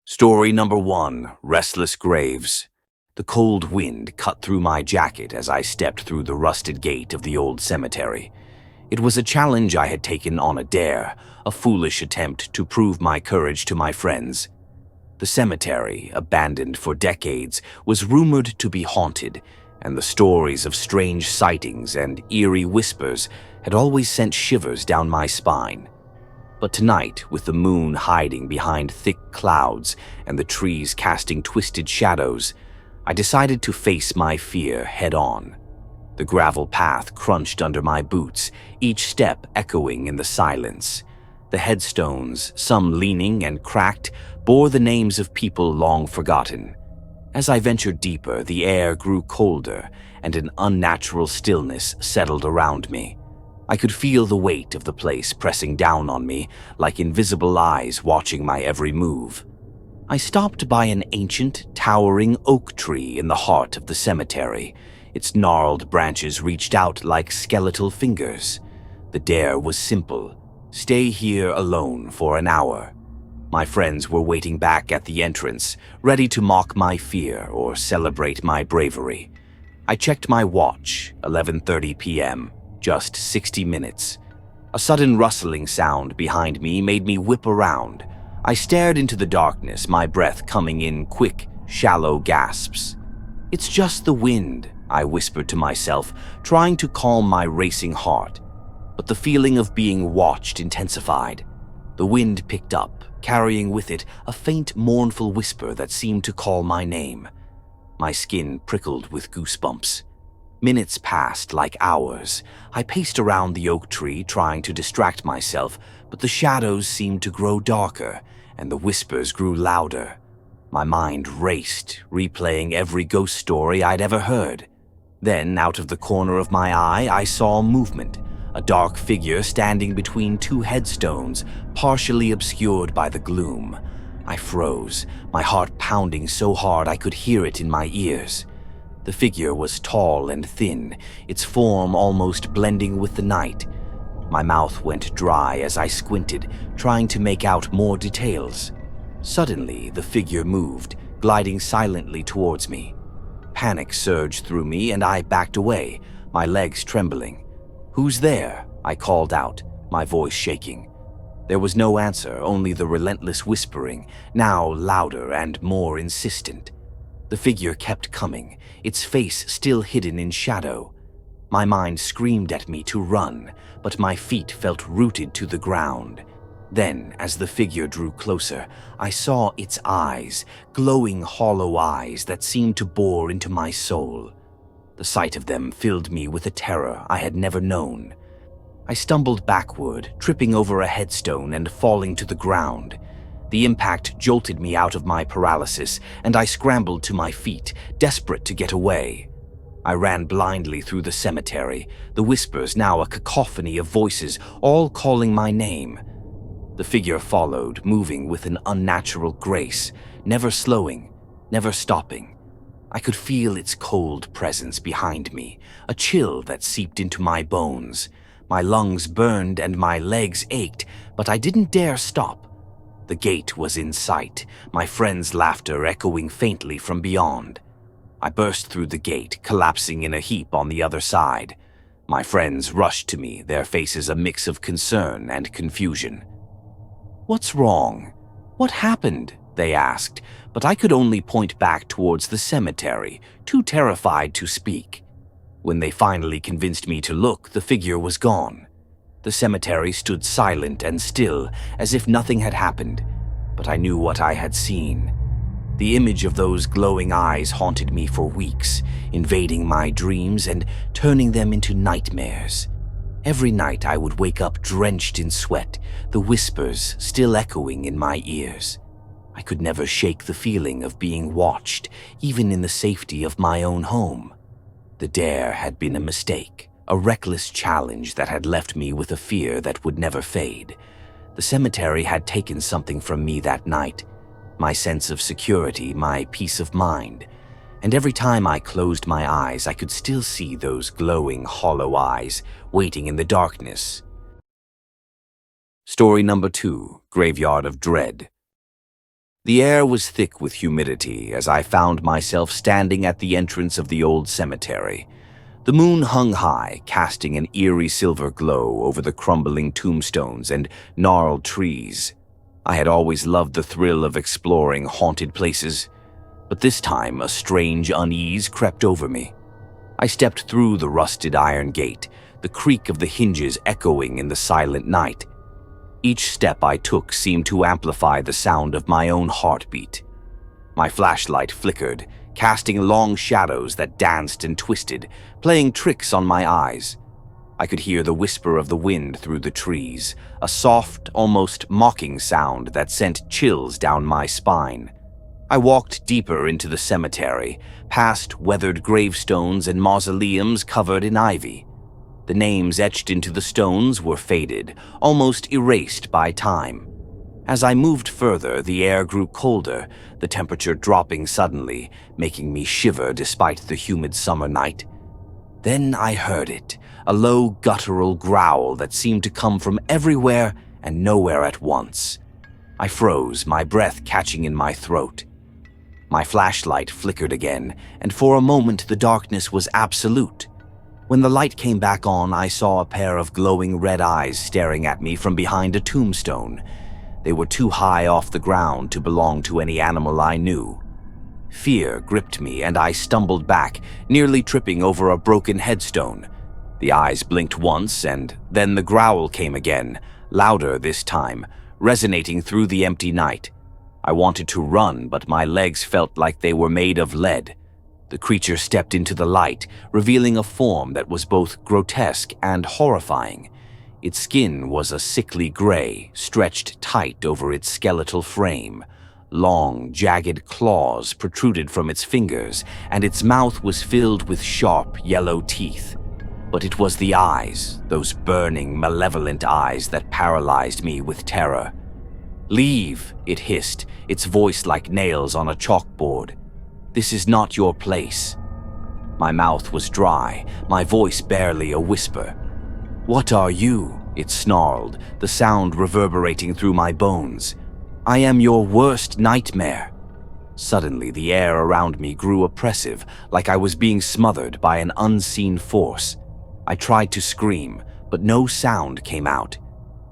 Story number 1, Restless Graves. The cold wind cut through my jacket as I stepped through the rusted gate of the old cemetery. It was a challenge I had taken on a dare, a foolish attempt to prove my courage to my friends. The cemetery, abandoned for decades, was rumored to be haunted, and the stories of strange sightings and eerie whispers had always sent shivers down my spine. But tonight, with the moon hiding behind thick clouds and the trees casting twisted shadows, I decided to face my fear head-on. The gravel path crunched under my boots, each step echoing in the silence. The headstones, some leaning and cracked, bore the names of people long forgotten. As I ventured deeper, the air grew colder, and an unnatural stillness settled around me. I could feel the weight of the place pressing down on me, like invisible eyes watching my every move. I stopped by an ancient, towering oak tree in the heart of the cemetery. Its gnarled branches reached out like skeletal fingers. The dare was simple: stay here alone for an hour. My friends were waiting back at the entrance, ready to mock my fear or celebrate my bravery. I checked my watch, 11:30 p.m., just 60 minutes. A sudden rustling sound behind me made me whip around. I stared into the darkness, my breath coming in quick, shallow gasps. "It's just the wind," I whispered to myself, trying to calm my racing heart. But the feeling of being watched intensified. The wind picked up, carrying with it a faint, mournful whisper that seemed to call my name. My skin prickled with goosebumps. Minutes passed like hours. I paced around the oak tree, trying to distract myself, but the shadows seemed to grow darker, and the whispers grew louder. My mind raced, replaying every ghost story I'd ever heard. Then, out of the corner of my eye, I saw movement, a dark figure standing between two headstones, partially obscured by the gloom. I froze, my heart pounding so hard I could hear it in my ears. The figure was tall and thin, its form almost blending with the night. My mouth went dry as I squinted, trying to make out more details. Suddenly, the figure moved, gliding silently towards me. Panic surged through me and I backed away, my legs trembling. "Who's there?" I called out, my voice shaking. There was no answer, only the relentless whispering, now louder and more insistent. The figure kept coming, its face still hidden in shadow. My mind screamed at me to run, but my feet felt rooted to the ground. Then, as the figure drew closer, I saw its eyes, glowing hollow eyes that seemed to bore into my soul. The sight of them filled me with a terror I had never known. I stumbled backward, tripping over a headstone and falling to the ground. The impact jolted me out of my paralysis, and I scrambled to my feet, desperate to get away. I ran blindly through the cemetery, the whispers now a cacophony of voices, all calling my name. The figure followed, moving with an unnatural grace, never slowing, never stopping. I could feel its cold presence behind me, a chill that seeped into my bones. My lungs burned and my legs ached, but I didn't dare stop. The gate was in sight, my friends' laughter echoing faintly from beyond. I burst through the gate, collapsing in a heap on the other side. My friends rushed to me, their faces a mix of concern and confusion. "What's wrong? What happened?" they asked, but I could only point back towards the cemetery, too terrified to speak. When they finally convinced me to look, the figure was gone. The cemetery stood silent and still, as if nothing had happened, but I knew what I had seen. The image of those glowing eyes haunted me for weeks, invading my dreams and turning them into nightmares. Every night I would wake up drenched in sweat, the whispers still echoing in my ears. I could never shake the feeling of being watched, even in the safety of my own home. The dare had been a mistake, a reckless challenge that had left me with a fear that would never fade. The cemetery had taken something from me that night, my sense of security, my peace of mind. And every time I closed my eyes, I could still see those glowing, hollow eyes waiting in the darkness. Story number 2, Graveyard of Dread. The air was thick with humidity as I found myself standing at the entrance of the old cemetery. The moon hung high, casting an eerie silver glow over the crumbling tombstones and gnarled trees. I had always loved the thrill of exploring haunted places, but this time a strange unease crept over me. I stepped through the rusted iron gate, the creak of the hinges echoing in the silent night. Each step I took seemed to amplify the sound of my own heartbeat. My flashlight flickered, casting long shadows that danced and twisted, playing tricks on my eyes. I could hear the whisper of the wind through the trees, a soft, almost mocking sound that sent chills down my spine. I walked deeper into the cemetery, past weathered gravestones and mausoleums covered in ivy. The names etched into the stones were faded, almost erased by time. As I moved further, the air grew colder, the temperature dropping suddenly, making me shiver despite the humid summer night. Then I heard it, a low guttural growl that seemed to come from everywhere and nowhere at once. I froze, my breath catching in my throat. My flashlight flickered again, and for a moment the darkness was absolute. When the light came back on, I saw a pair of glowing red eyes staring at me from behind a tombstone. They were too high off the ground to belong to any animal I knew. Fear gripped me, and I stumbled back, nearly tripping over a broken headstone. The eyes blinked once, and then the growl came again, louder this time, resonating through the empty night. I wanted to run, but my legs felt like they were made of lead. The creature stepped into the light, revealing a form that was both grotesque and horrifying. Its skin was a sickly gray, stretched tight over its skeletal frame. Long, jagged claws protruded from its fingers, and its mouth was filled with sharp, yellow teeth. But it was the eyes, those burning, malevolent eyes, that paralyzed me with terror. "Leave," it hissed, its voice like nails on a chalkboard. "This is not your place." My mouth was dry, my voice barely a whisper. "What are you?" it snarled, the sound reverberating through my bones. "I am your worst nightmare." Suddenly, the air around me grew oppressive, like I was being smothered by an unseen force. I tried to scream, but no sound came out.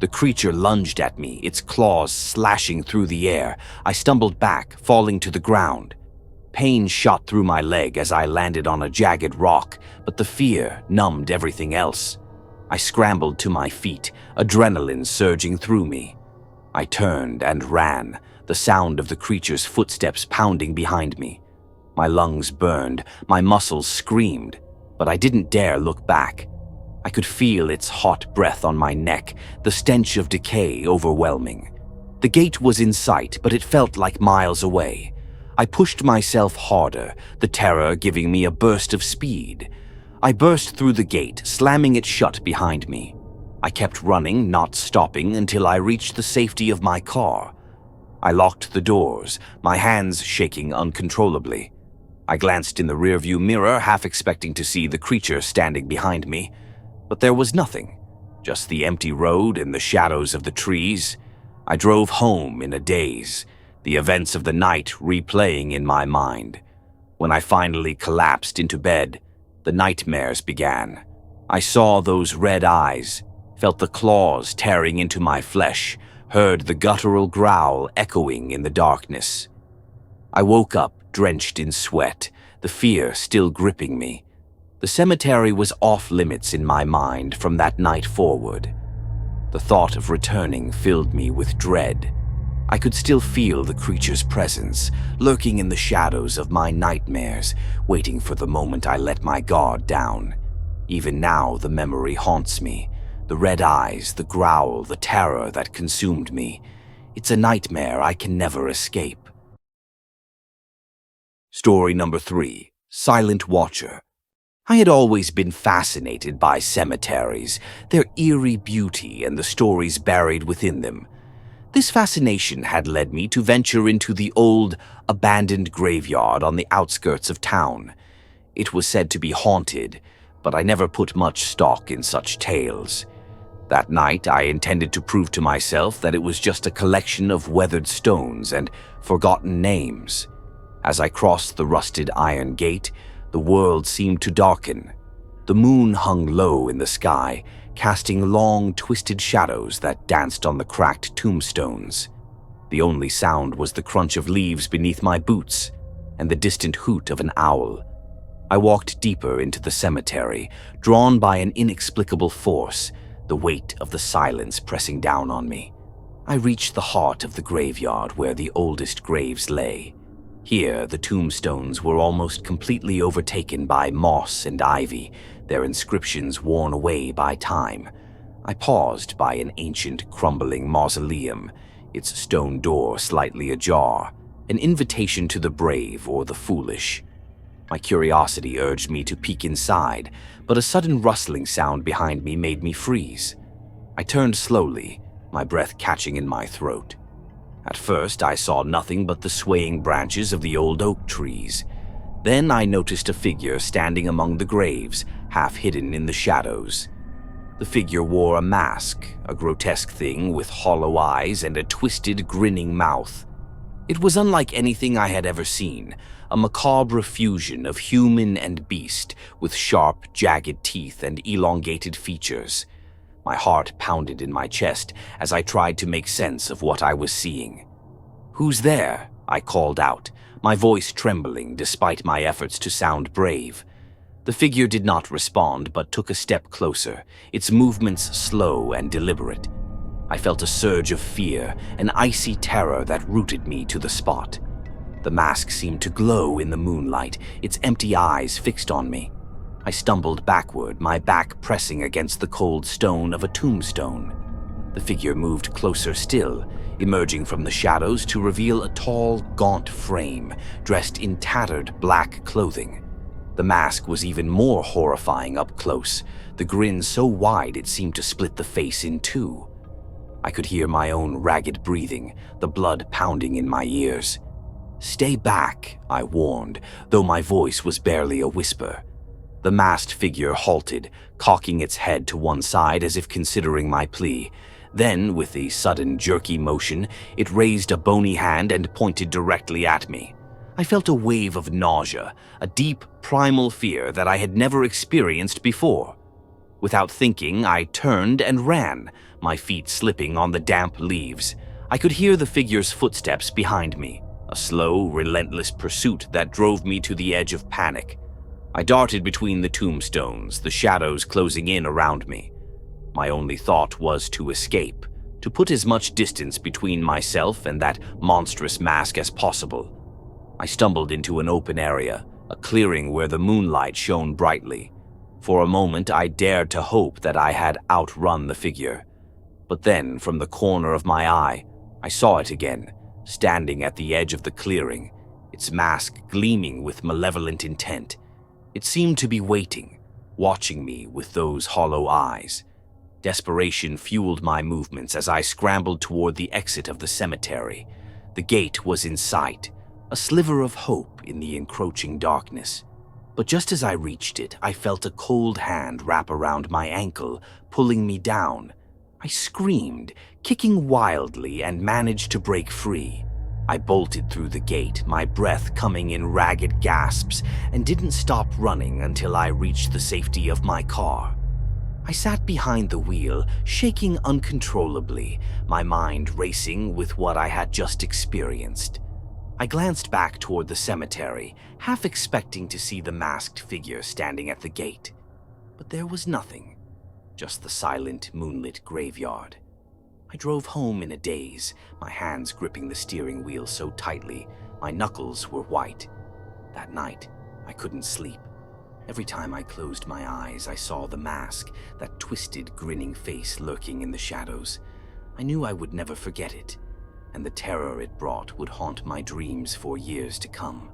The creature lunged at me, its claws slashing through the air. I stumbled back, falling to the ground. Pain shot through my leg as I landed on a jagged rock, but the fear numbed everything else. I scrambled to my feet, adrenaline surging through me. I turned and ran, the sound of the creature's footsteps pounding behind me. My lungs burned, my muscles screamed, but I didn't dare look back. I could feel its hot breath on my neck, the stench of decay overwhelming. The gate was in sight, but it felt like miles away. I pushed myself harder, the terror giving me a burst of speed. I burst through the gate, slamming it shut behind me. I kept running, not stopping, until I reached the safety of my car. I locked the doors, my hands shaking uncontrollably. I glanced in the rearview mirror, half expecting to see the creature standing behind me. But there was nothing, just the empty road and the shadows of the trees. I drove home in a daze, the events of the night replaying in my mind. When I finally collapsed into bed, the nightmares began. I saw those red eyes, felt the claws tearing into my flesh, heard the guttural growl echoing in the darkness. I woke up drenched in sweat, the fear still gripping me. The cemetery was off limits in my mind from that night forward. The thought of returning filled me with dread. I could still feel the creature's presence, lurking in the shadows of my nightmares, waiting for the moment I let my guard down. Even now, the memory haunts me. The red eyes, the growl, the terror that consumed me. It's a nightmare I can never escape. Story number 3, Silent Watcher. I had always been fascinated by cemeteries, their eerie beauty and the stories buried within them. This fascination had led me to venture into the old, abandoned graveyard on the outskirts of town. It was said to be haunted, but I never put much stock in such tales. That night, I intended to prove to myself that it was just a collection of weathered stones and forgotten names. As I crossed the rusted iron gate, the world seemed to darken. The moon hung low in the sky, casting long, twisted shadows that danced on the cracked tombstones. The only sound was the crunch of leaves beneath my boots and the distant hoot of an owl. I walked deeper into the cemetery, drawn by an inexplicable force, the weight of the silence pressing down on me. I reached the heart of the graveyard where the oldest graves lay. Here, the tombstones were almost completely overtaken by moss and ivy, their inscriptions worn away by time. I paused by an ancient, crumbling mausoleum, its stone door slightly ajar, an invitation to the brave or the foolish. My curiosity urged me to peek inside, but a sudden rustling sound behind me made me freeze. I turned slowly, my breath catching in my throat. At first, I saw nothing but the swaying branches of the old oak trees. Then I noticed a figure standing among the graves, half hidden in the shadows. The figure wore a mask, a grotesque thing with hollow eyes and a twisted, grinning mouth. It was unlike anything I had ever seen, a macabre fusion of human and beast, with sharp, jagged teeth and elongated features. My heart pounded in my chest as I tried to make sense of what I was seeing. "Who's there?" I called out, my voice trembling despite my efforts to sound brave. The figure did not respond but took a step closer, its movements slow and deliberate. I felt a surge of fear, an icy terror that rooted me to the spot. The mask seemed to glow in the moonlight, its empty eyes fixed on me. I stumbled backward, my back pressing against the cold stone of a tombstone. The figure moved closer still, emerging from the shadows to reveal a tall, gaunt frame, dressed in tattered black clothing. The mask was even more horrifying up close, the grin so wide it seemed to split the face in two. I could hear my own ragged breathing, the blood pounding in my ears. "Stay back," I warned, though my voice was barely a whisper. The masked figure halted, cocking its head to one side as if considering my plea. Then, with a sudden jerky motion, it raised a bony hand and pointed directly at me. I felt a wave of nausea, a deep, primal fear that I had never experienced before. Without thinking, I turned and ran, my feet slipping on the damp leaves. I could hear the figure's footsteps behind me, a slow, relentless pursuit that drove me to the edge of panic. I darted between the tombstones, the shadows closing in around me. My only thought was to escape, to put as much distance between myself and that monstrous mask as possible. I stumbled into an open area, a clearing where the moonlight shone brightly. For a moment, I dared to hope that I had outrun the figure. But then, from the corner of my eye, I saw it again, standing at the edge of the clearing, its mask gleaming with malevolent intent. It seemed to be waiting, watching me with those hollow eyes. Desperation fueled my movements as I scrambled toward the exit of the cemetery. The gate was in sight, a sliver of hope in the encroaching darkness. But just as I reached it, I felt a cold hand wrap around my ankle, pulling me down. I screamed, kicking wildly, and managed to break free. I bolted through the gate, my breath coming in ragged gasps, and didn't stop running until I reached the safety of my car. I sat behind the wheel, shaking uncontrollably, my mind racing with what I had just experienced. I glanced back toward the cemetery, half expecting to see the masked figure standing at the gate. But there was nothing, just the silent, moonlit graveyard. I drove home in a daze, my hands gripping the steering wheel so tightly, my knuckles were white. That night, I couldn't sleep. Every time I closed my eyes, I saw the mask, that twisted, grinning face lurking in the shadows. I knew I would never forget it, and the terror it brought would haunt my dreams for years to come.